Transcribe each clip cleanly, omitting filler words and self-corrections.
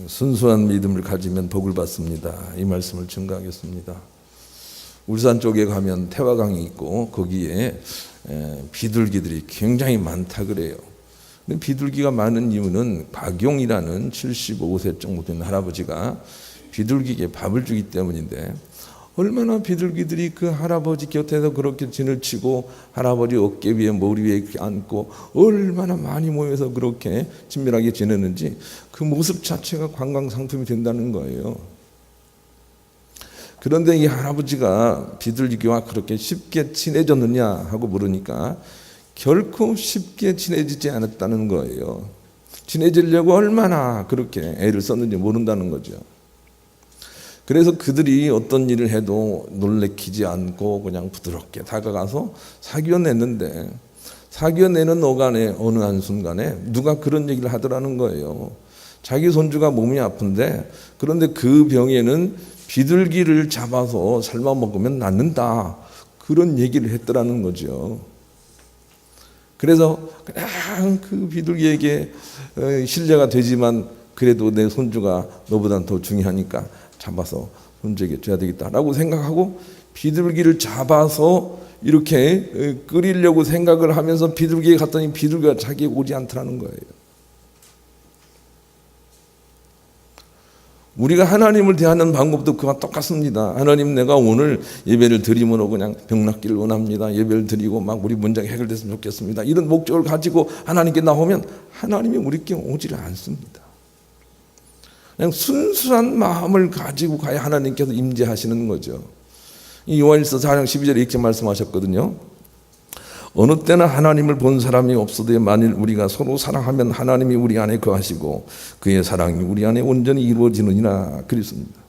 순수한 믿음을 가지면 복을 받습니다. 이 말씀을 증거하겠습니다. 울산 쪽에 가면 태화강이 있고 거기에 비둘기들이 굉장히 많다 그래요. 근데 비둘기가 많은 이유는 박용이라는 75세 정도 된 할아버지가 비둘기에게 밥을 주기 때문인데, 얼마나 비둘기들이 그 할아버지 곁에서 그렇게 진을 치고 할아버지 어깨 위에 머리 위에 앉고 얼마나 많이 모여서 그렇게 친밀하게 지내는지 그 모습 자체가 관광 상품이 된다는 거예요. 그런데 이 할아버지가 비둘기와 그렇게 쉽게 친해졌느냐 하고 물으니까 결코 쉽게 친해지지 않았다는 거예요. 친해지려고 얼마나 그렇게 애를 썼는지 모른다는 거죠. 그래서 그들이 어떤 일을 해도 놀래키지 않고 그냥 부드럽게 다가가서 사귀어냈는데, 사귀어내는 어간에 어느 한순간에 누가 그런 얘기를 하더라는 거예요. 자기 손주가 몸이 아픈데, 그런데 그 병에는 비둘기를 잡아서 삶아 먹으면 낫는다, 그런 얘기를 했더라는 거죠. 그래서 그냥 그 비둘기에게 신뢰가 되지만 그래도 내 손주가 너보단 더 중요하니까 잡아서 손주에게 줘야 되겠다라고 생각하고 비둘기를 잡아서 이렇게 끓이려고 생각을 하면서 비둘기에 갔더니 비둘기가 자기에 오지 않더라는 거예요. 우리가 하나님을 대하는 방법도 그와 똑같습니다. 하나님, 내가 오늘 예배를 드림으로 그냥 병 낫기를 원합니다. 예배를 드리고 막 우리 문제가 해결됐으면 좋겠습니다. 이런 목적을 가지고 하나님께 나오면 하나님이 우리께 오지를 않습니다. 그냥 순수한 마음을 가지고 가야 하나님께서 임재하시는 거죠. 이 요한일서 4장 12절에 이렇게 말씀하셨거든요. 어느 때나 하나님을 본 사람이 없어도 만일 우리가 서로 사랑하면 하나님이 우리 안에 거하시고 그의 사랑이 우리 안에 온전히 이루어지느니라 그랬습니다.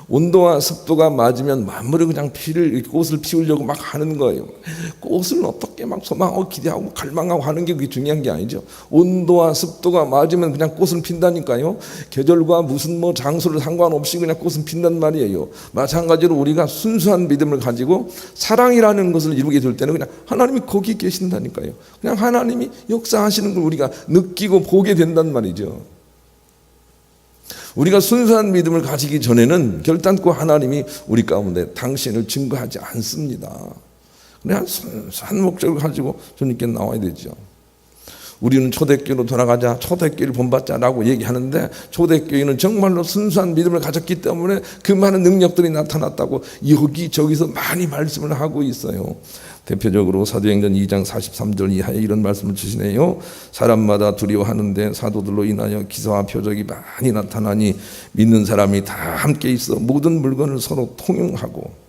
온도와 습도가 맞으면 마음으로 그냥 꽃을 피우려고 막 하는 거예요. 꽃을 어떻게 막 소망하고 기대하고 갈망하고 하는 게 그게 중요한 게 아니죠. 온도와 습도가 맞으면 그냥 꽃은 핀다니까요. 계절과 무슨 장소를 상관없이 그냥 꽃은 핀단 말이에요. 마찬가지로 우리가 순수한 믿음을 가지고 사랑이라는 것을 이루게 될 때는 그냥 하나님이 거기 계신다니까요. 그냥 하나님이 역사하시는 걸 우리가 느끼고 보게 된단 말이죠. 우리가 순수한 믿음을 가지기 전에는 결단코 하나님이 우리 가운데 당신을 증거하지 않습니다. 그냥 순수한 목적을 가지고 주님께 나와야 되죠. 우리는 초대교회로 돌아가자, 초대교회를 본받자라고 얘기하는데, 초대교회는 정말로 순수한 믿음을 가졌기 때문에 그 많은 능력들이 나타났다고 여기저기서 많이 말씀을 하고 있어요. 대표적으로 사도행전 2장 43절 이하에 이런 말씀을 주시네요. 사람마다 두려워하는데 사도들로 인하여 기사와 표적이 많이 나타나니 믿는 사람이 다 함께 있어 모든 물건을 서로 통용하고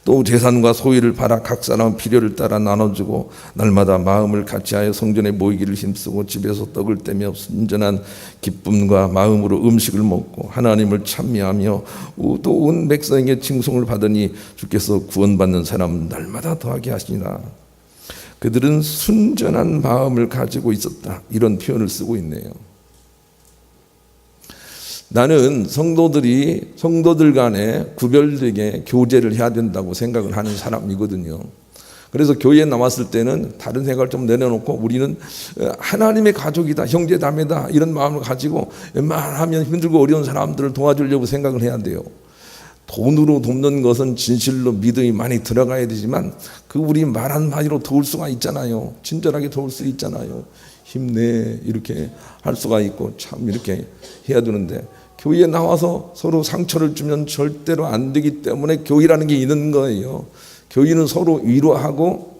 또 재산과 소유를 팔아 각 사람 필요를 따라 나눠주고 날마다 마음을 같이하여 성전에 모이기를 힘쓰고 집에서 떡을 떼며 순전한 기쁨과 마음으로 음식을 먹고 하나님을 찬미하며 또 온 백성에게 칭송을 받으니 주께서 구원받는 사람 날마다 더하게 하시니라. 그들은 순전한 마음을 가지고 있었다, 이런 표현을 쓰고 있네요. 나는 성도들 간에 구별되게 교제를 해야 된다고 생각을 하는 사람이거든요. 그래서 교회에 나왔을 때는 다른 생각을 좀 내려놓고 우리는 하나님의 가족이다, 형제자매다, 이런 마음을 가지고 웬만하면 힘들고 어려운 사람들을 도와주려고 생각을 해야 돼요. 돈으로 돕는 것은 진실로 믿음이 많이 들어가야 되지만 그 우리 말 한마디로 도울 수가 있잖아요. 친절하게 도울 수 있잖아요. 힘내, 이렇게 할 수가 있고 참 이렇게 해야 되는데, 교회에 나와서 서로 상처를 주면 절대로 안 되기 때문에 교회라는 게 있는 거예요. 교회는 서로 위로하고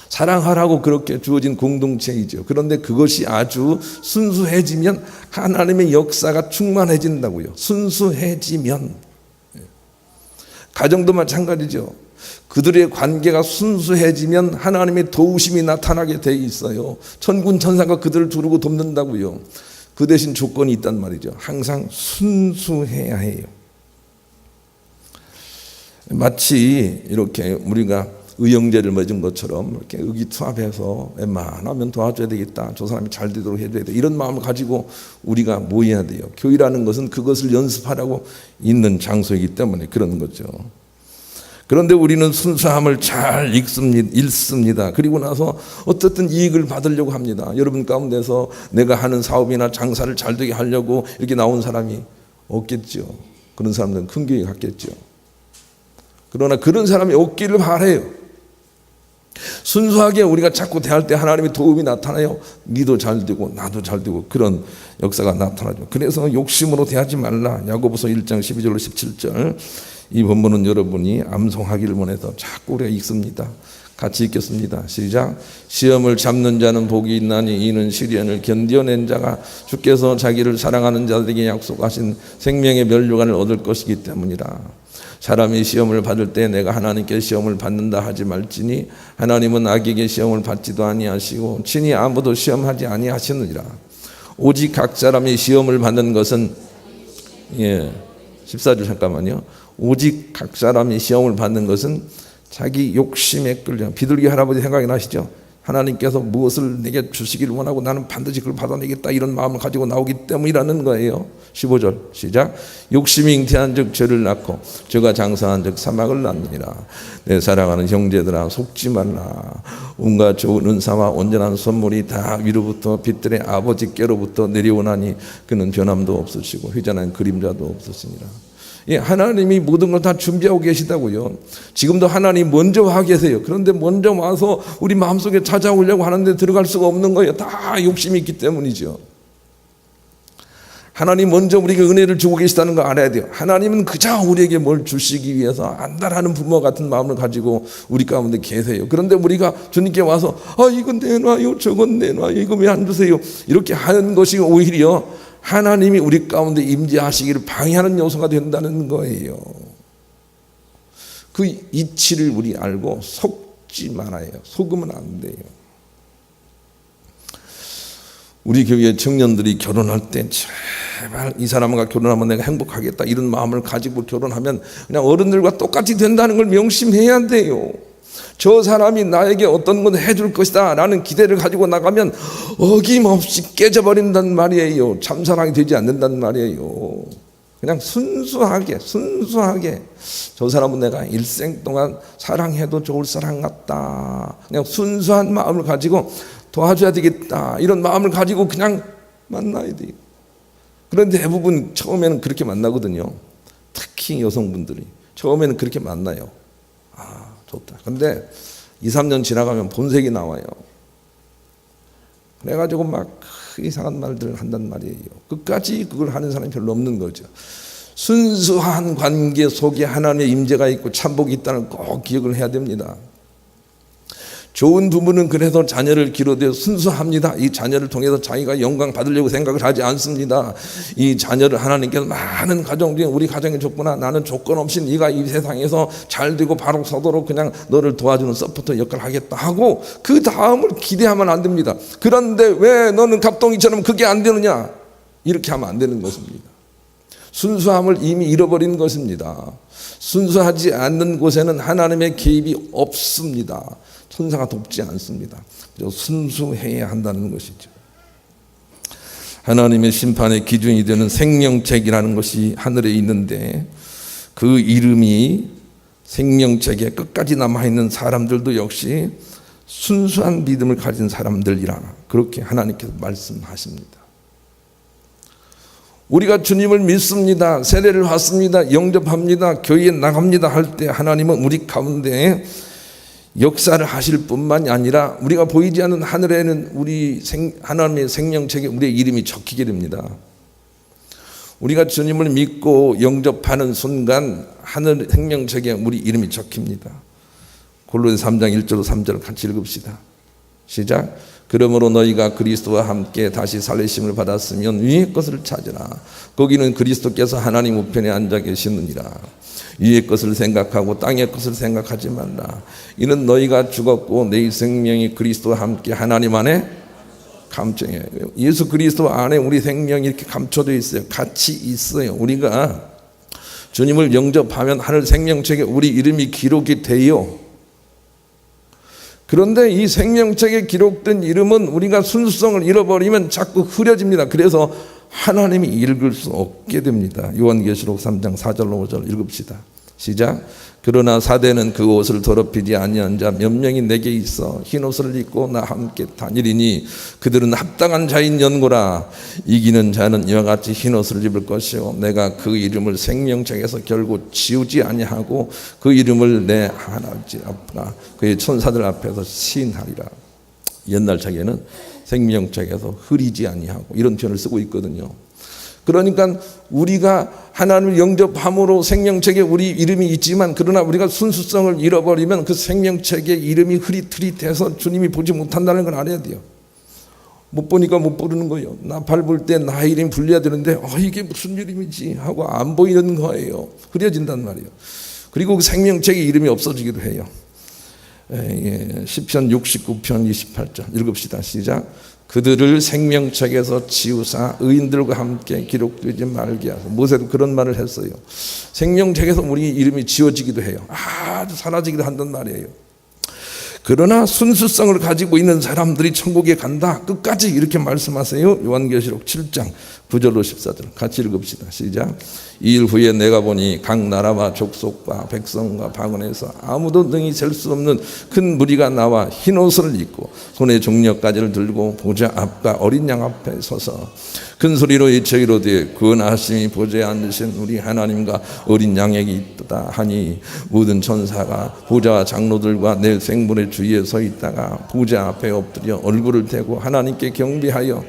사랑하라고 그렇게 주어진 공동체이죠. 그런데 그것이 아주 순수해지면 하나님의 역사가 충만해진다고요. 순수해지면. 가정도 마찬가지죠. 그들의 관계가 순수해지면 하나님의 도우심이 나타나게 돼 있어요. 천군 천사가 그들을 두르고 돕는다고요. 그 대신 조건이 있단 말이죠. 항상 순수해야 해요. 마치 이렇게 우리가 의형제를 맺은 것처럼 이렇게 의기투합해서 웬만하면 도와줘야 되겠다, 저 사람이 잘 되도록 해줘야 돼, 이런 마음을 가지고 우리가 모여야 돼요. 교회라는 것은 그것을 연습하라고 있는 장소이기 때문에 그런 거죠. 그런데 우리는 순수함을 잘 읽습니다. 그리고 나서 어떻든 이익을 받으려고 합니다. 여러분 가운데서 내가 하는 사업이나 장사를 잘 되게 하려고 이렇게 나온 사람이 없겠죠. 그런 사람들은 큰 교회 갔겠죠. 그러나 그런 사람이 없기를 바라요. 순수하게 우리가 자꾸 대할 때 하나님의 도움이 나타나요. 니도 잘 되고 나도 잘 되고 그런 역사가 나타나죠. 그래서 욕심으로 대하지 말라. 야고보서 1장 12절로 17절. 이 본문은 여러분이 암송하기를 원해서 자꾸 우리가 읽습니다. 같이 읽겠습니다. 시작. 시험을 잡는 자는 복이 있나니 이는 시련을 견뎌낸 자가 주께서 자기를 사랑하는 자들에게 약속하신 생명의 면류관을 얻을 것이기 때문이라. 사람이 시험을 받을 때 내가 하나님께 시험을 받는다 하지 말지니 하나님은 악에게 시험을 받지도 아니하시고 친히 아무도 시험하지 아니하시느니라. 오직 각 사람이 시험을 받는 것은 14절 잠깐만요. 오직 각 사람이 시험을 받는 것은 자기 욕심에 끌려. 비둘기 할아버지 생각이 나시죠? 하나님께서 무엇을 내게 주시기를 원하고 나는 반드시 그걸 받아내겠다 이런 마음을 가지고 나오기 때문이라는 거예요. 15절 시작. 욕심이 잉태한 즉 죄를 낳고 죄가 장사한 즉 사망을 낳느니라. 내 사랑하는 형제들아 속지 말라. 온갖 좋은 은사와 온전한 선물이 다 위로부터 빛들의 아버지께로부터 내려오나니 그는 변함도 없으시고 휘전한 그림자도 없으시니라. 하나님이 모든 걸 다 준비하고 계시다고요. 지금도 하나님 먼저 와 계세요. 그런데 먼저 와서 우리 마음속에 찾아오려고 하는데 들어갈 수가 없는 거예요. 다 욕심이 있기 때문이죠. 하나님 먼저 우리에게 은혜를 주고 계시다는 거 알아야 돼요. 하나님은 그저 우리에게 뭘 주시기 위해서 안달하는 부모 같은 마음을 가지고 우리 가운데 계세요. 그런데 우리가 주님께 와서 이건 내놔요, 저건 내놔요, 이거 왜 안 주세요, 이렇게 하는 것이 오히려 하나님이 우리 가운데 임재하시기를 방해하는 요소가 된다는 거예요. 그 이치를 우리 알고 속지 말아요. 속으면 안 돼요. 우리 교회 청년들이 결혼할 때 제발 이 사람과 결혼하면 내가 행복하겠다 이런 마음을 가지고 결혼하면 그냥 어른들과 똑같이 된다는 걸 명심해야 돼요. 저 사람이 나에게 어떤 건 해줄 것이다 라는 기대를 가지고 나가면 어김없이 깨져버린단 말이에요. 참사랑이 되지 않는단 말이에요. 그냥 순수하게 저 사람은 내가 일생 동안 사랑해도 좋을 사람 같다, 그냥 순수한 마음을 가지고 도와줘야 되겠다 이런 마음을 가지고 그냥 만나야 돼요. 그런데 대부분 처음에는 그렇게 만나거든요. 특히 여성분들이 처음에는 그렇게 만나요. 좋다. 근데 2, 3년 지나가면 본색이 나와요. 그래가지고 막 이상한 말들을 한단 말이에요. 끝까지 그걸 하는 사람이 별로 없는 거죠. 순수한 관계 속에 하나님의 임재가 있고 참복이 있다는 걸 꼭 기억을 해야 됩니다. 좋은 부부는 그래서 자녀를 기르되 순수합니다. 이 자녀를 통해서 자기가 영광 받으려고 생각을 하지 않습니다. 이 자녀를 하나님께서 많은 가정 중에 우리 가정이 좋구나, 나는 조건 없이 네가 이 세상에서 잘 되고 바로 서도록 그냥 너를 도와주는 서포터 역할을 하겠다 하고 그 다음을 기대하면 안 됩니다. 그런데 왜 너는 갑동이처럼 그게 안 되느냐, 이렇게 하면 안 되는 것입니다. 순수함을 이미 잃어버린 것입니다. 순수하지 않는 곳에는 하나님의 개입이 없습니다. 천사가 돕지 않습니다. 순수해야 한다는 것이죠. 하나님의 심판의 기준이 되는 생명책이라는 것이 하늘에 있는데 그 이름이 생명책에 끝까지 남아있는 사람들도 역시 순수한 믿음을 가진 사람들이라 그렇게 하나님께서 말씀하십니다. 우리가 주님을 믿습니다, 세례를 받습니다, 영접합니다, 교회에 나갑니다 할 때 하나님은 우리 가운데 역사를 하실 뿐만이 아니라 우리가 보이지 않는 하늘에는 하나님의 생명책에 우리의 이름이 적히게 됩니다. 우리가 주님을 믿고 영접하는 순간 하늘 생명책에 우리 이름이 적힙니다. 골로새 3장 1절 3절 같이 읽읍시다. 시작. 그러므로 너희가 그리스도와 함께 다시 살리심을 받았으면 위의 것을 찾으라. 거기는 그리스도께서 하나님 우편에 앉아 계시느니라. 위의 것을 생각하고 땅의 것을 생각하지 말라. 이는 너희가 죽었고 내 생명이 그리스도와 함께 하나님 안에 감춰요. 예수 그리스도 안에 우리 생명이 이렇게 감춰져 있어요. 같이 있어요. 우리가 주님을 영접하면 하늘 생명책에 우리 이름이 기록이 돼요. 그런데 이 생명책에 기록된 이름은 우리가 순수성을 잃어버리면 자꾸 흐려집니다. 그래서 하나님이 읽을 수 없게 됩니다. 요한계시록 3장 4절 5절 읽읍시다. 시작. 그러나 사대는 그 옷을 더럽히지 아니한 자 몇 명이 내게 있어 흰 옷을 입고 나 함께 다니리니 그들은 합당한 자인 연고라. 이기는 자는 이와 같이 흰 옷을 입을 것이요 내가 그 이름을 생명책에서 결국 지우지 아니하고 그 이름을 내 하나님 앞과 그의 천사들 앞에서 시인하리라. 옛날 책에는 생명책에서 흐리지 아니하고 이런 표현을 쓰고 있거든요. 그러니까 우리가 하나님을 영접함으로 생명책에 우리 이름이 있지만 그러나 우리가 순수성을 잃어버리면 그 생명책에 이름이 흐릿흐릿해서 주님이 보지 못한다는 걸 알아야 돼요. 못 보니까 못 부르는 거예요. 나 밟을 때 나의 이름이 불려야 되는데 이게 무슨 이름이지 하고 안 보이는 거예요. 흐려진단 말이에요. 그리고 그 생명책에 이름이 없어지기도 해요. 시편 69편 28절 읽읍시다. 시작. 그들을 생명책에서 지우사 의인들과 함께 기록되지 말게 하소. 모세도 그런 말을 했어요. 생명책에서 우리 이름이 지워지기도 해요. 아주 사라지기도 한단 말이에요. 그러나 순수성을 가지고 있는 사람들이 천국에 간다. 끝까지 이렇게 말씀하세요. 요한계시록 7장 9절로 14절 같이 읽읍시다. 시작. 이 일 후에 내가 보니 각 나라와 족속과 백성과 방언에서 아무도 능히 셀 수 없는 큰 무리가 나와 흰 옷을 입고 손에 종려가지를 들고 보좌 앞과 어린 양 앞에 서서 큰 소리로 외쳐 이르되 구원하심이 보좌에 앉으신 우리 하나님과 어린 양에게 있도다 하니 모든 천사가 보좌와 장로들과 내 생물의 주위에 서 있다가 보좌 앞에 엎드려 얼굴을 대고 하나님께 경배하여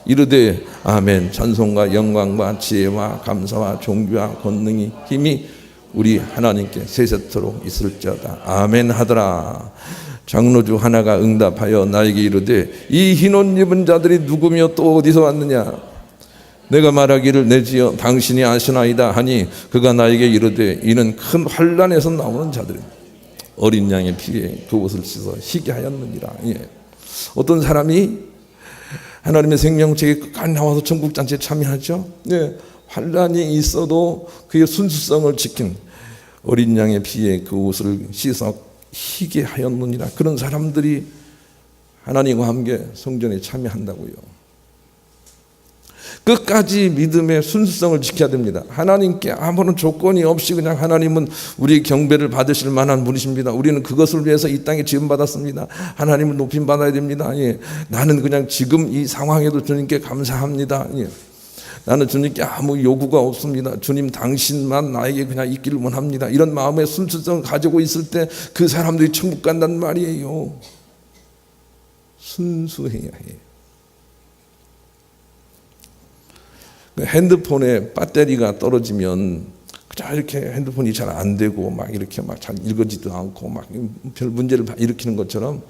이르되 아멘. 찬송과 영광과 지혜와 감사와 존귀와 권능이 힘이 우리 하나님께 세세토록 있을지어다. 아멘 하더라. 장로주 하나가 응답하여 나에게 이르되 이 흰 옷 입은 자들이 누구며 또 어디서 왔느냐. 내가 말하기를 내지어 당신이 아시나이다 하니 그가 나에게 이르되 이는 큰 환난에서 나오는 자들이다. 어린 양의 피에 그 옷을 씻어 희게 하였느니라. 어떤 사람이 하나님의 생명책에 끝까지 나와서 천국잔치에 참여하죠. 환난이 있어도 그의 순수성을 지킨 어린 양의 피에 그 옷을 씻어 희게 하였느니라. 그런 사람들이 하나님과 함께 성전에 참여한다고요. 끝까지 믿음의 순수성을 지켜야 됩니다. 하나님께 아무런 조건이 없이 그냥 하나님은 우리의 경배를 받으실 만한 분이십니다. 우리는 그것을 위해서 이 땅에 지음받았습니다. 하나님을 높임 받아야 됩니다. 나는 그냥 지금 이 상황에도 주님께 감사합니다. 나는 주님께 아무 요구가 없습니다. 주님 당신만 나에게 그냥 있기를 원합니다. 이런 마음의 순수성을 가지고 있을 때 그 사람들이 천국 간단 말이에요. 순수해야 해요. 핸드폰에 배터리가 떨어지면 그냥 이렇게 핸드폰이 잘 안 되고 막 이렇게 막 잘 읽어지도 않고 막 별 문제를 일으키는 것처럼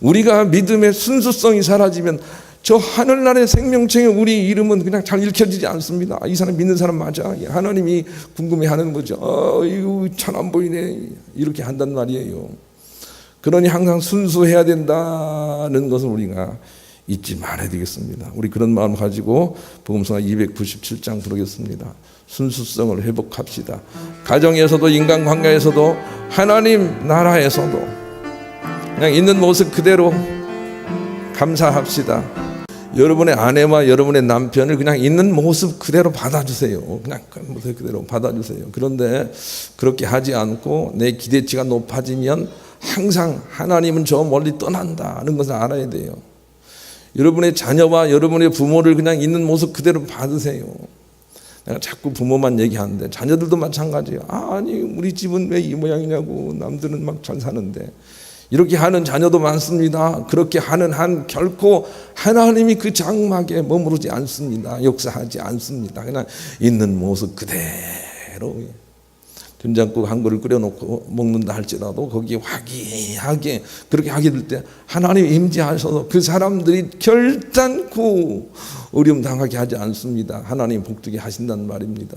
우리가 믿음의 순수성이 사라지면 저 하늘나라의 생명책에 우리 이름은 그냥 잘 읽혀지지 않습니다. 이 사람 믿는 사람 맞아? 하나님이 궁금해하는 거죠. 이거 잘 안 보이네. 이렇게 한단 말이에요. 그러니 항상 순수해야 된다는 것을 우리가 잊지 말아야 되겠습니다. 우리 그런 마음 가지고 복음성가 297장 부르겠습니다. 순수성을 회복합시다. 가정에서도 인간관계에서도 하나님 나라에서도 그냥 있는 모습 그대로 감사합시다. 여러분의 아내와 여러분의 남편을 그냥 있는 모습 그대로 받아주세요. 그냥 그 모습 그대로 받아주세요. 그런데 그렇게 하지 않고 내 기대치가 높아지면 항상 하나님은 저 멀리 떠난다는 것을 알아야 돼요. 여러분의 자녀와 여러분의 부모를 그냥 있는 모습 그대로 받으세요. 내가 자꾸 부모만 얘기하는데 자녀들도 마찬가지예요. 아니 우리 집은 왜 이 모양이냐고. 남들은 막 잘 사는데. 이렇게 하는 자녀도 많습니다. 그렇게 하는 한 결코 하나님이 그 장막에 머무르지 않습니다. 역사하지 않습니다. 그냥 있는 모습 그대로 된장국 한 그릇 끓여놓고 먹는다 할지라도 거기에 화기하게 그렇게 하게 될 때 하나님이 임재하셔서 그 사람들이 결단코 어려움 당하게 하지 않습니다. 하나님 복되게 하신다는 말입니다.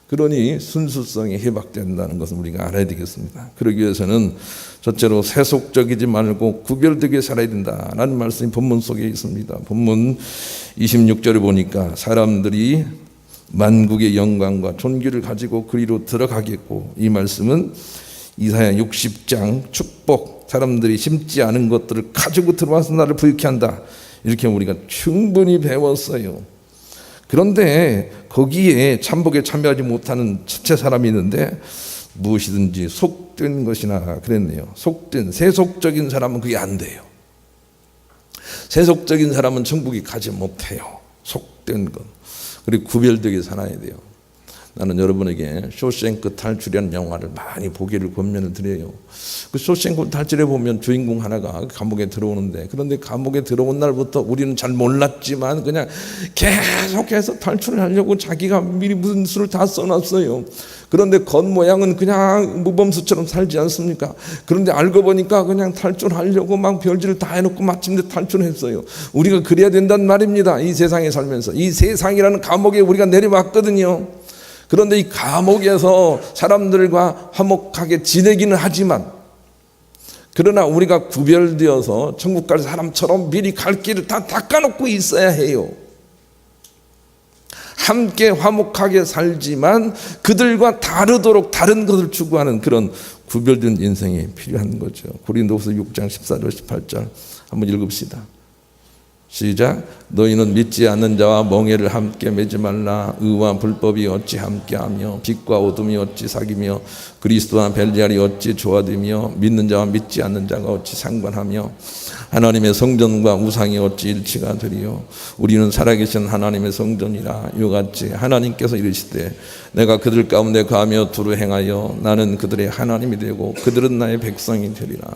그러니 순수성이 회복된다는 것을 우리가 알아야 되겠습니다. 그러기 위해서는 첫째로 세속적이지 말고 구별되게 살아야 된다라는 말씀이 본문 속에 있습니다. 본문 26절을 보니까 사람들이 만국의 영광과 존귀를 가지고 그리로 들어가겠고, 이 말씀은 이사야 60장 축복, 사람들이 심지 않은 것들을 가지고 들어와서 나를 부유케 한다, 이렇게 우리가 충분히 배웠어요. 그런데 거기에 참복에 참여하지 못하는 첫째 사람이 있는데 무엇이든지 속된 것이나 그랬네요. 속된 세속적인 사람은 그게 안 돼요. 세속적인 사람은 천국에 가지 못해요. 속된 것. 그리고 구별되게 살아야 돼요. 나는 여러분에게 쇼생크 탈출이라는 영화를 많이 보기를 권면을 드려요. 그 쇼생크 탈출에 보면 주인공 하나가 감옥에 들어오는데, 그런데 감옥에 들어온 날부터 우리는 잘 몰랐지만 그냥 계속해서 탈출을 하려고 자기가 미리 무슨 수를 다 써놨어요. 그런데 겉모양은 그냥 무범수처럼 살지 않습니까? 그런데 알고 보니까 그냥 탈출하려고 막 별짓을 다 해놓고 마침내 탈출했어요. 우리가 그래야 된다는 말입니다. 이 세상에 살면서. 이 세상이라는 감옥에 우리가 내려왔거든요. 그런데 이 감옥에서 사람들과 화목하게 지내기는 하지만, 그러나 우리가 구별되어서 천국 갈 사람처럼 미리 갈 길을 다 닦아놓고 있어야 해요. 함께 화목하게 살지만 그들과 다르도록 다른 것을 추구하는 그런 구별된 인생이 필요한 거죠. 고린도후서 6장 14절 18절 한번 읽읍시다. 시작. 너희는 믿지 않는 자와 멍에를 함께 매지 말라. 의와 불법이 어찌 함께하며 빛과 어둠이 어찌 사귀며 그리스도와 벨리알이 어찌 조화되며 믿는 자와 믿지 않는 자가 어찌 상관하며 하나님의 성전과 우상이 어찌 일치가 되리요. 우리는 살아계신 하나님의 성전이라. 이같이 하나님께서 이르시되 내가 그들 가운데 거하며 두루 행하여 나는 그들의 하나님이 되고 그들은 나의 백성이 되리라.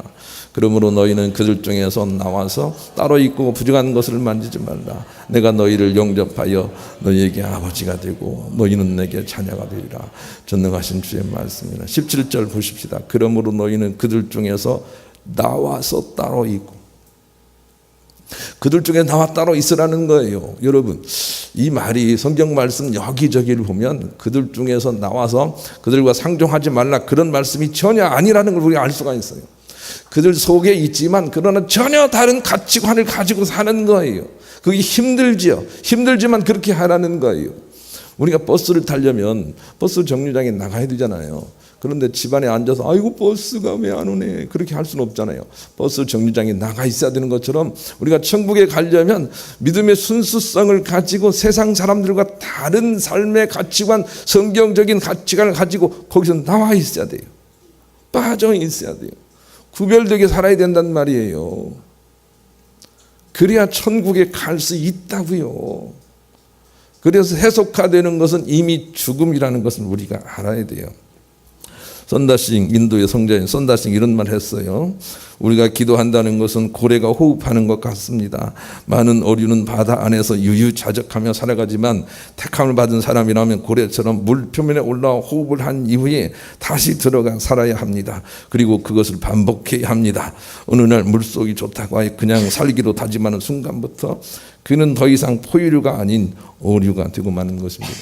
그러므로 너희는 그들 중에서 나와서 따로 있고 부정한 것을 만지지 말라. 내가 너희를 영접하여 너희에게 아버지가 되고 너희는 내게 자녀가 되리라. 전능하신 주의 말씀이라. 17절 보십시다. 그러므로 너희는 그들 중에서 나와서 따로 있고, 그들 중에 나와 따로 있으라는 거예요. 여러분, 이 말이 성경 말씀 여기저기를 보면 그들 중에서 나와서 그들과 상종하지 말라, 그런 말씀이 전혀 아니라는 걸 우리가 알 수가 있어요. 그들 속에 있지만 그러나 전혀 다른 가치관을 가지고 사는 거예요. 그게 힘들지요. 힘들지만 그렇게 하라는 거예요. 우리가 버스를 타려면 버스 정류장에 나가야 되잖아요. 그런데 집안에 앉아서 아이고 버스가 왜 안 오네, 그렇게 할 수는 없잖아요. 버스 정류장에 나가 있어야 되는 것처럼 우리가 천국에 가려면 믿음의 순수성을 가지고 세상 사람들과 다른 삶의 가치관, 성경적인 가치관을 가지고 거기서 나와 있어야 돼요. 빠져 있어야 돼요. 구별되게 살아야 된단 말이에요. 그래야 천국에 갈 수 있다고요. 그래서 해석화되는 것은 이미 죽음이라는 것을 우리가 알아야 돼요. 선다싱, 인도의 성자인 선다싱 이런 말 했어요. 우리가 기도한다는 것은 고래가 호흡하는 것 같습니다. 많은 어류는 바다 안에서 유유자적하며 살아가지만 택함을 받은 사람이라면 고래처럼 물 표면에 올라와 호흡을 한 이후에 다시 들어가 살아야 합니다. 그리고 그것을 반복해야 합니다. 어느 날 물속이 좋다고 하여 그냥 살기로 다짐하는 순간부터 그는 더 이상 포유류가 아닌 어류가 되고 마는 것입니다.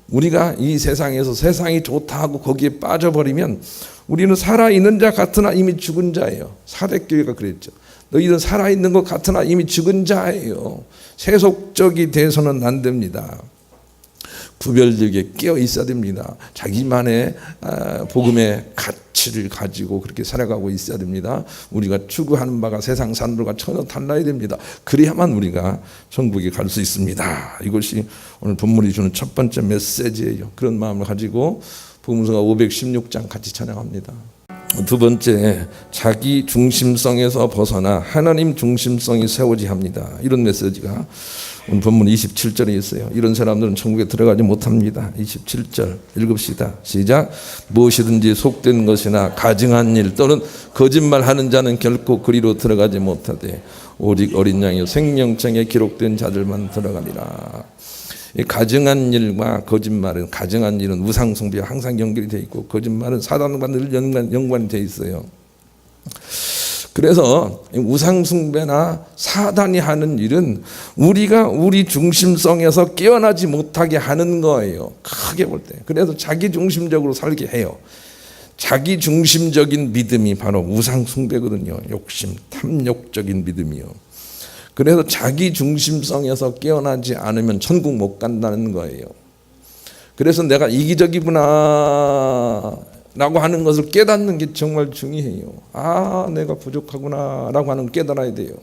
우리가 이 세상에서 세상이 좋다 하고 거기에 빠져버리면 우리는 살아있는 자 같으나 이미 죽은 자예요. 사대교회가 그랬죠. 너희는 살아있는 것 같으나 이미 죽은 자예요. 세속적이 돼서는 안 됩니다. 구별되게 깨어 있어야 됩니다. 자기만의 복음의 가치를 가지고 그렇게 살아가고 있어야 됩니다. 우리가 추구하는 바가 세상 사람들과 전혀 달라야 됩니다. 그래야만 우리가 천국에 갈 수 있습니다. 이것이 오늘 본문이 주는 첫 번째 메시지예요. 그런 마음을 가지고 복음서가 516장 같이 찬양합니다. 두 번째, 자기 중심성에서 벗어나 하나님 중심성이 세워지 합니다. 이런 메시지가 오늘 본문 27절에 있어요. 이런 사람들은 천국에 들어가지 못합니다. 27절 읽읍시다. 시작. 무엇이든지 속된 것이나 가증한 일 또는 거짓말하는 자는 결코 그리로 들어가지 못하되 오직 어린 양의 생명책에 기록된 자들만 들어가리라. 이 가증한 일과 거짓말은, 가증한 일은 우상 숭배와 항상 연결이 되어 있고 거짓말은 사단과 늘 연관이 되어 있어요. 그래서 우상 숭배나 사단이 하는 일은 우리가 우리 중심성에서 깨어나지 못하게 하는 거예요. 크게 볼 때. 그래서 자기 중심적으로 살게 해요. 자기 중심적인 믿음이 바로 우상 숭배거든요. 욕심, 탐욕적인 믿음이요. 그래서 자기 중심성에서 깨어나지 않으면 천국 못 간다는 거예요. 그래서 내가 이기적이구나 라고 하는 것을 깨닫는 게 정말 중요해요. 아, 내가 부족하구나 라고 하는 걸 깨달아야 돼요.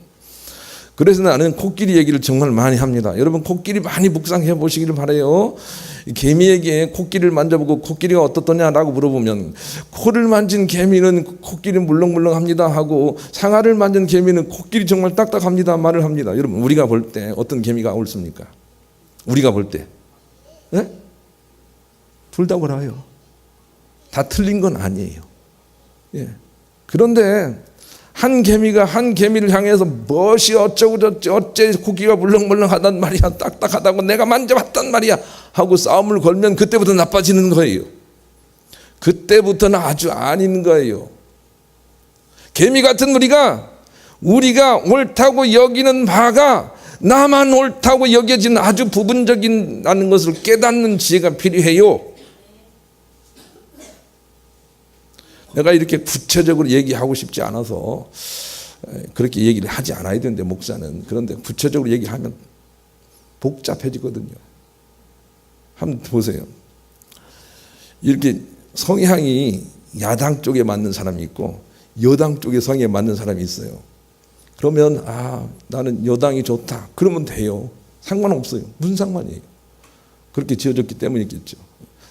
그래서 나는 코끼리 얘기를 정말 많이 합니다. 여러분 코끼리 많이 묵상해 보시기를 바라요. 개미에게 코끼리를 만져보고 코끼리가 어떻더냐라고 물어보면 코를 만진 개미는 코끼리 물렁물렁합니다 하고 상아를 만진 개미는 코끼리 정말 딱딱합니다 말을 합니다. 여러분 우리가 볼 때 어떤 개미가 옳습니까? 우리가 볼 때 네? 둘 다 그래요. 다 틀린 건 아니에요. 예. 그런데 한 개미가 한 개미를 향해서 무엇이 어쩌고 저쩌고 어째 고기가 물렁물렁하단 말이야, 딱딱하다고 내가 만져봤단 말이야 하고 싸움을 걸면 그때부터 나빠지는 거예요. 그때부터는 아주 아닌 거예요. 개미 같은 우리가 옳다고 여기는 바가 나만 옳다고 여겨지는 아주 부분적이라는 것을 깨닫는 지혜가 필요해요. 내가 이렇게 구체적으로 얘기하고 싶지 않아서 그렇게 얘기를 하지 않아야 되는데 목사는. 그런데 구체적으로 얘기하면 복잡해지거든요. 한번 보세요. 이렇게 성향이 야당 쪽에 맞는 사람이 있고 여당 쪽에 성향에 맞는 사람이 있어요. 그러면 나는 여당이 좋다 그러면 돼요. 상관없어요. 무슨 상관이에요. 그렇게 지어졌기 때문이겠죠.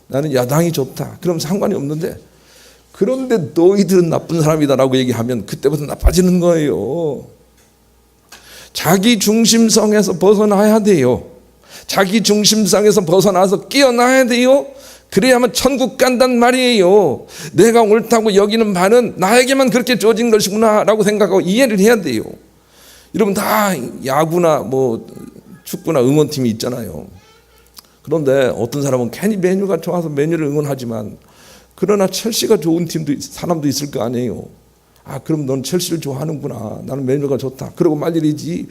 나는 야당이 좋다 그럼 상관이 없는데, 그런데 너희들은 나쁜 사람이다라고 얘기하면 그때부터 나빠지는 거예요. 자기 중심성에서 벗어나야 돼요. 자기 중심성에서 벗어나서 깨어나야 돼요. 그래야만 천국 간단 말이에요. 내가 옳다고 여기는 바는 나에게만 그렇게 주어진 것이구나 라고 생각하고 이해를 해야 돼요. 여러분 다 야구나 뭐 축구나 응원팀이 있잖아요. 그런데 어떤 사람은 괜히 메뉴가 좋아서 메뉴를 응원하지만, 그러나 첼시가 좋은 팀도 사람도 있을 거 아니에요. 그럼 넌 첼시를 좋아하는구나, 나는 맨유가 좋다 그러고 말일이지,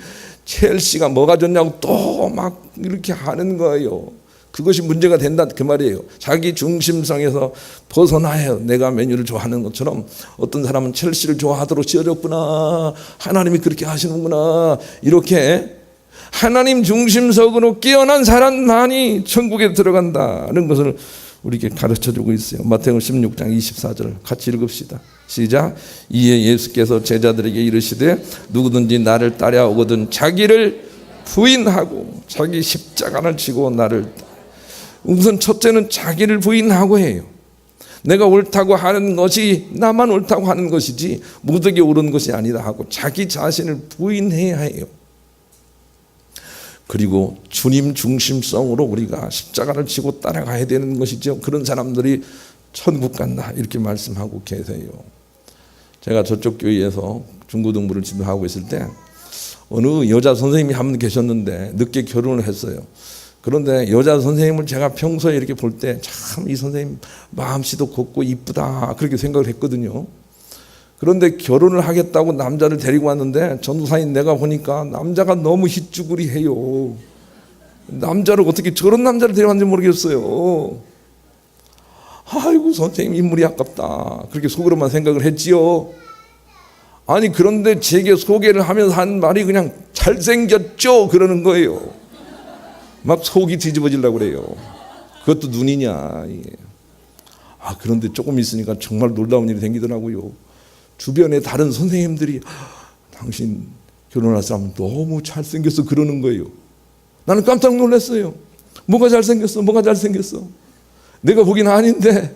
첼시가 뭐가 좋냐고 또 막 이렇게 하는 거예요. 그것이 문제가 된다 그 말이에요. 자기 중심성에서 벗어나요. 내가 맨유를 좋아하는 것처럼 어떤 사람은 첼시를 좋아하도록 지어졌구나, 하나님이 그렇게 하시는구나, 이렇게 하나님 중심성으로 깨어난 사람만이 천국에 들어간다는 것을 우리에게 가르쳐주고 있어요. 마태복음 16장 24절 같이 읽읍시다. 시작. 이에 예수께서 제자들에게 이르시되 누구든지 나를 따라오거든 자기를 부인하고 자기 십자가를 지고 나를, 우선 첫째는 자기를 부인하고 해요. 내가 옳다고 하는 것이 나만 옳다고 하는 것이지 모두에게 옳은 것이 아니다 하고 자기 자신을 부인해야 해요. 그리고 주님 중심성으로 우리가 십자가를 지고 따라가야 되는 것이죠. 그런 사람들이 천국 간다 이렇게 말씀하고 계세요. 제가 저쪽 교회에서 중고등부를 지도하고 있을 때 어느 여자 선생님이 한 분 계셨는데 늦게 결혼을 했어요. 그런데 여자 선생님을 제가 평소에 이렇게 볼 때 참 이 선생님 마음씨도 곱고 이쁘다 그렇게 생각을 했거든요. 그런데 결혼을 하겠다고 남자를 데리고 왔는데 전도사인 내가 보니까 남자가 너무 희쭈그리해요. 남자를 어떻게 저런 남자를 데려왔는지 모르겠어요. 아이고 선생님 인물이 아깝다 그렇게 속으로만 생각을 했지요. 아니 그런데 제게 소개를 하면서 한 말이 그냥 잘생겼죠 그러는 거예요. 막 속이 뒤집어지려고 그래요. 그것도 눈이냐 이게. 그런데 조금 있으니까 정말 놀라운 일이 생기더라고요. 주변에 다른 선생님들이 당신 결혼할 사람 너무 잘생겼어 그러는 거예요. 나는 깜짝 놀랐어요. 뭐가 잘생겼어? 뭐가 잘생겼어? 내가 보기는 아닌데.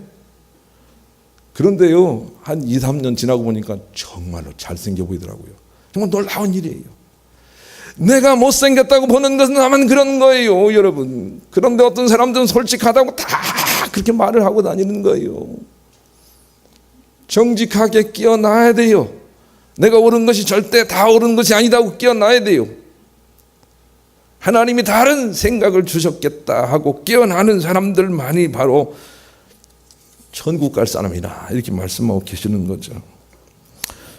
그런데요 한 2, 3년 지나고 보니까 정말로 잘생겨 보이더라고요. 정말 놀라운 일이에요. 내가 못생겼다고 보는 것은 나만 그런 거예요 여러분. 그런데 어떤 사람들은 솔직하다고 다 그렇게 말을 하고 다니는 거예요. 정직하게 깨어나야 돼요. 내가 옳은 것이 절대 다 옳은 것이 아니다고 깨어나야 돼요. 하나님이 다른 생각을 주셨겠다 하고 깨어나는 사람들만이 바로 천국 갈 사람이다 이렇게 말씀하고 계시는 거죠.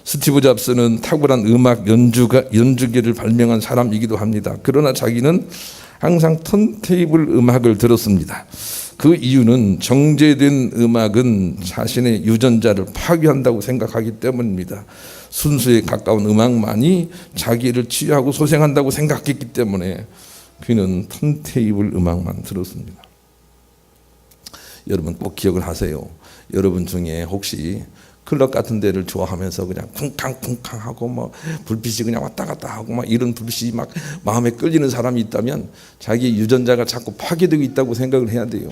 스티브 잡스는 탁월한 음악 연주기를 발명한 사람이기도 합니다. 그러나 자기는 항상 턴테이블 음악을 들었습니다. 그 이유는 정제된 음악은 자신의 유전자를 파괴한다고 생각하기 때문입니다. 순수에 가까운 음악만이 자기를 치유하고 소생한다고 생각했기 때문에 그는 턴테이블 음악만 들었습니다. 여러분 꼭 기억을 하세요. 여러분 중에 혹시 클럽 같은 데를 좋아하면서 그냥 쿵쾅쿵쾅하고 뭐 불빛이 그냥 왔다 갔다 하고 막 이런 불빛이 막 마음에 끌리는 사람이 있다면 자기 유전자가 자꾸 파괴되고 있다고 생각을 해야 돼요.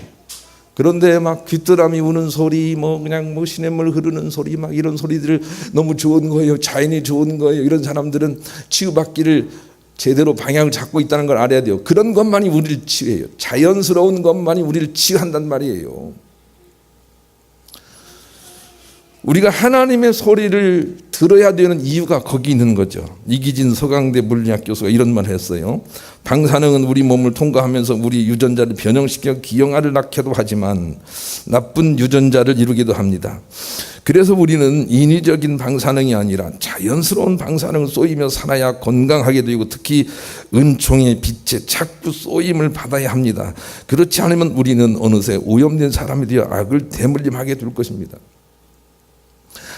그런데 막 귀뚜라미 우는 소리, 뭐 그냥 뭐 시냇물 흐르는 소리, 막 이런 소리들 너무 좋은 거예요. 자연이 좋은 거예요. 이런 사람들은 치유받기를 제대로 방향을 잡고 있다는 걸 알아야 돼요. 그런 것만이 우리를 치유해요. 자연스러운 것만이 우리를 치유한단 말이에요. 우리가 하나님의 소리를 들어야 되는 이유가 거기 있는 거죠. 이기진 서강대 물리학 교수가 이런 말을 했어요. 방사능은 우리 몸을 통과하면서 우리 유전자를 변형시켜 기형아를 낳기도 하지만 나쁜 유전자를 이루기도 합니다. 그래서 우리는 인위적인 방사능이 아니라 자연스러운 방사능을 쏘이며 살아야 건강하게 되고 특히 은총의 빛에 자꾸 쏘임을 받아야 합니다. 그렇지 않으면 우리는 어느새 오염된 사람이 되어 악을 대물림하게 될 것입니다.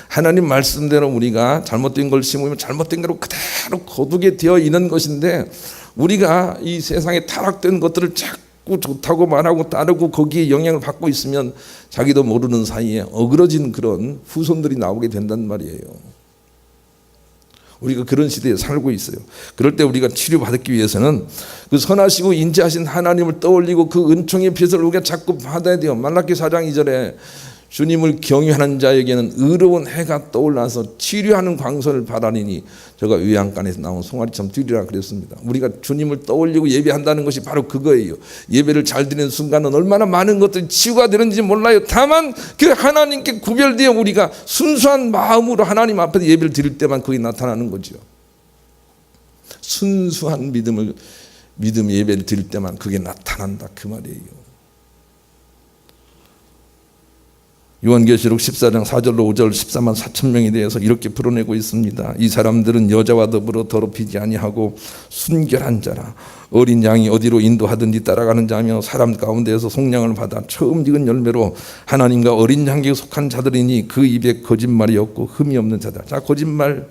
하나님 말씀대로 우리가 잘못된 걸 심으면 잘못된 대로 그대로 거두게 되어 있는 것인데 우리가 이 세상에 타락된 것들을 자꾸 좋다고 말하고 따르고 거기에 영향을 받고 있으면 자기도 모르는 사이에 어그러진 그런 후손들이 나오게 된단 말이에요. 우리가 그런 시대에 살고 있어요. 그럴 때 우리가 치료받기 위해서는 그 선하시고 인자하신 하나님을 떠올리고 그 은총의 빛을 우리가 자꾸 받아야 돼요. 말라기 4장 2절에 주님을 경외하는 자에게는 의로운 해가 떠올라서 치료하는 광선을 바라리니 저가 외양간에서 나온 송아리처럼 뛰리라 그랬습니다. 우리가 주님을 떠올리고 예배한다는 것이 바로 그거예요. 예배를 잘 드리는 순간은 얼마나 많은 것들이 치유가 되는지 몰라요. 다만 그 하나님께 구별되어 우리가 순수한 마음으로 하나님 앞에서 예배를 드릴 때만 그게 나타나는 거죠. 순수한 믿음 예배를 드릴 때만 그게 나타난다 그 말이에요. 요한계시록 14장 4절로 5절 14만 4천 명에 대해서 이렇게 풀어내고 있습니다. 이 사람들은 여자와 더불어 더럽히지 아니하고 순결한 자라 어린 양이 어디로 인도하든지 따라가는 자며 사람 가운데에서 속량을 받아 처음 익은 열매로 하나님과 어린 양에게 속한 자들이니 그 입에 거짓말이 없고 흠이 없는 자다. 자, 거짓말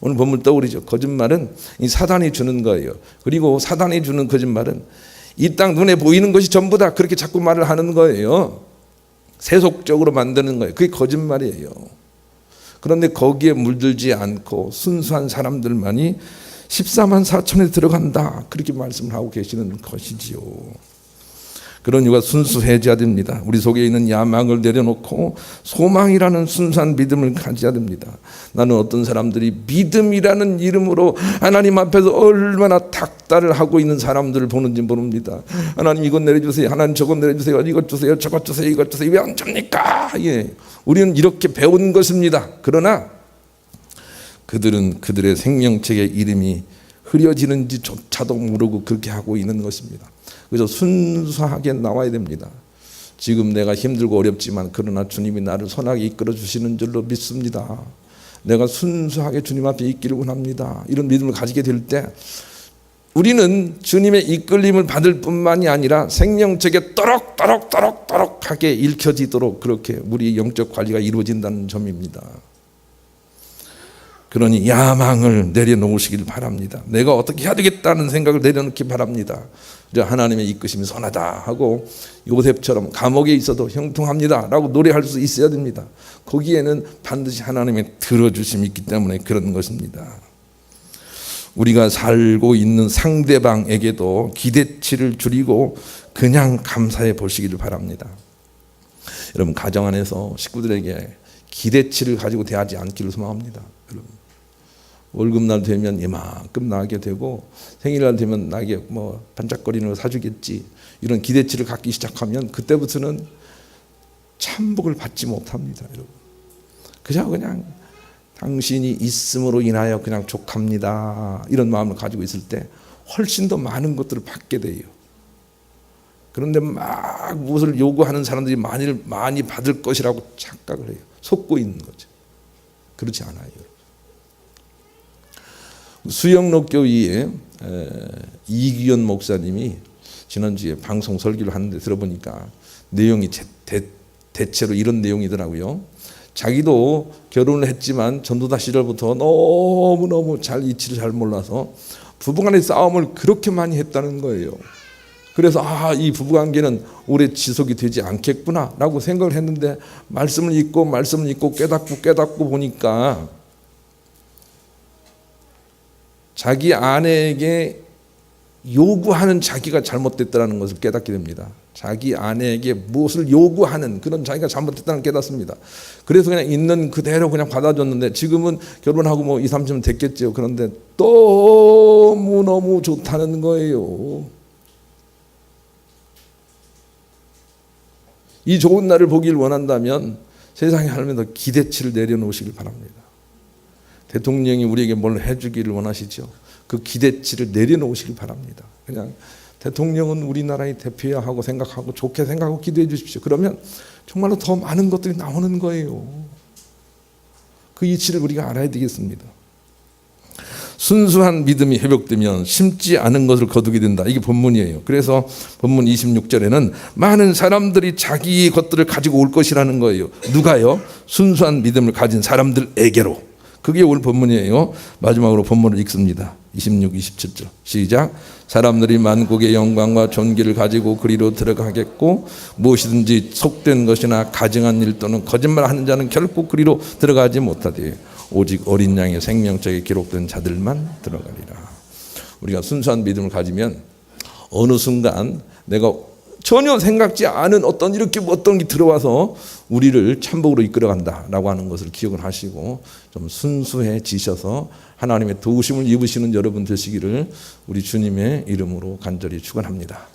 오늘 본문 떠오르죠. 거짓말은 이 사단이 주는 거예요. 그리고 사단이 주는 거짓말은 이 땅 눈에 보이는 것이 전부 다 그렇게 자꾸 말을 하는 거예요. 세속적으로 만드는 거예요. 그게 거짓말이에요. 그런데 거기에 물들지 않고 순수한 사람들만이 14만 4천에 들어간다. 그렇게 말씀을 하고 계시는 것이지요. 그런 이유가 순수해져야 됩니다. 우리 속에 있는 야망을 내려놓고 소망이라는 순수한 믿음을 가져야 됩니다. 나는 어떤 사람들이 믿음이라는 이름으로 하나님 앞에서 얼마나 닥달을 하고 있는 사람들을 보는지 모릅니다. 하나님 이것 내려주세요. 하나님 저것 내려주세요. 이것 주세요. 저것 주세요. 이것 주세요. 왜 안 줍니까? 예. 우리는 이렇게 배운 것입니다. 그러나 그들은 그들의 생명책의 이름이 흐려지는지조차도 모르고 그렇게 하고 있는 것입니다. 그래서 순수하게 나와야 됩니다. 지금 내가 힘들고 어렵지만 그러나 주님이 나를 선하게 이끌어 주시는 줄로 믿습니다. 내가 순수하게 주님 앞에 있기를 원합니다. 이런 믿음을 가지게 될 때 우리는 주님의 이끌림을 받을 뿐만이 아니라 생명책에 또록또록하게 읽혀지도록 그렇게 우리 영적 관리가 이루어진다는 점입니다. 그러니 야망을 내려놓으시길 바랍니다. 내가 어떻게 해야 되겠다는 생각을 내려놓기 바랍니다. 하나님의 이끄심이 선하다 하고 요셉처럼 감옥에 있어도 형통합니다 라고 노래할 수 있어야 됩니다. 거기에는 반드시 하나님의 들어주심이 있기 때문에 그런 것입니다. 우리가 살고 있는 상대방에게도 기대치를 줄이고 그냥 감사해 보시기를 바랍니다. 여러분 가정 안에서 식구들에게 기대치를 가지고 대하지 않기를 소망합니다. 여러분 월급날 되면 이만큼 나게 되고 생일날 되면 나에게 뭐 반짝거리는 거 사주겠지 이런 기대치를 갖기 시작하면 그때부터는 참복을 받지 못합니다. 여러분 그냥 당신이 있음으로 인하여 그냥 족합니다 이런 마음을 가지고 있을 때 훨씬 더 많은 것들을 받게 돼요. 그런데 막 무엇을 요구하는 사람들이 많이 받을 것이라고 착각을 해요. 속고 있는 거죠. 그렇지 않아요. 수영록 교회에 이기현 목사님이 지난주에 방송 설교를 하는데 들어보니까 내용이 대체로 이런 내용이더라고요. 자기도 결혼을 했지만 전도다 시절부터 너무너무 이치를 잘 몰라서 부부간의 싸움을 그렇게 많이 했다는 거예요. 그래서 이 부부관계는 오래 지속이 되지 않겠구나라고 생각을 했는데 말씀을 읽고 깨닫고 보니까 자기 아내에게 요구하는 자기가 잘못됐다는 것을 깨닫게 됩니다. 자기 아내에게 무엇을 요구하는 그런 자기가 잘못됐다는 걸 깨닫습니다. 그래서 그냥 있는 그대로 그냥 받아줬는데 지금은 결혼하고 뭐 20, 30년 됐겠죠. 그런데 너무너무 좋다는 거예요. 이 좋은 날을 보길 원한다면 세상에 살면서 기대치를 내려놓으시길 바랍니다. 대통령이 우리에게 뭘 해주기를 원하시죠. 그 기대치를 내려놓으시길 바랍니다. 그냥 대통령은 우리나라의 대표야 하고 생각하고 좋게 생각하고 기도해 주십시오. 그러면 정말로 더 많은 것들이 나오는 거예요. 그 이치를 우리가 알아야 되겠습니다. 순수한 믿음이 회복되면 심지 않은 것을 거두게 된다. 이게 본문이에요. 그래서 본문 26절에는 많은 사람들이 자기 것들을 가지고 올 것이라는 거예요. 누가요? 순수한 믿음을 가진 사람들에게로. 그게 오늘 본문이에요. 마지막으로 본문을 읽습니다. 26, 27절 시작. 사람들이 만국의 영광과 존귀를 가지고 그리로 들어가겠고 무엇이든지 속된 것이나 가증한 일 또는 거짓말하는 자는 결코 그리로 들어가지 못하되 오직 어린 양의 생명책에 기록된 자들만 들어가리라. 우리가 순수한 믿음을 가지면 어느 순간 내가 전혀 생각지 않은 어떤 게 들어와서 우리를 참복으로 이끌어간다라고 하는 것을 기억을 하시고 좀 순수해지셔서 하나님의 도우심을 입으시는 여러분 되시기를 우리 주님의 이름으로 간절히 축원합니다.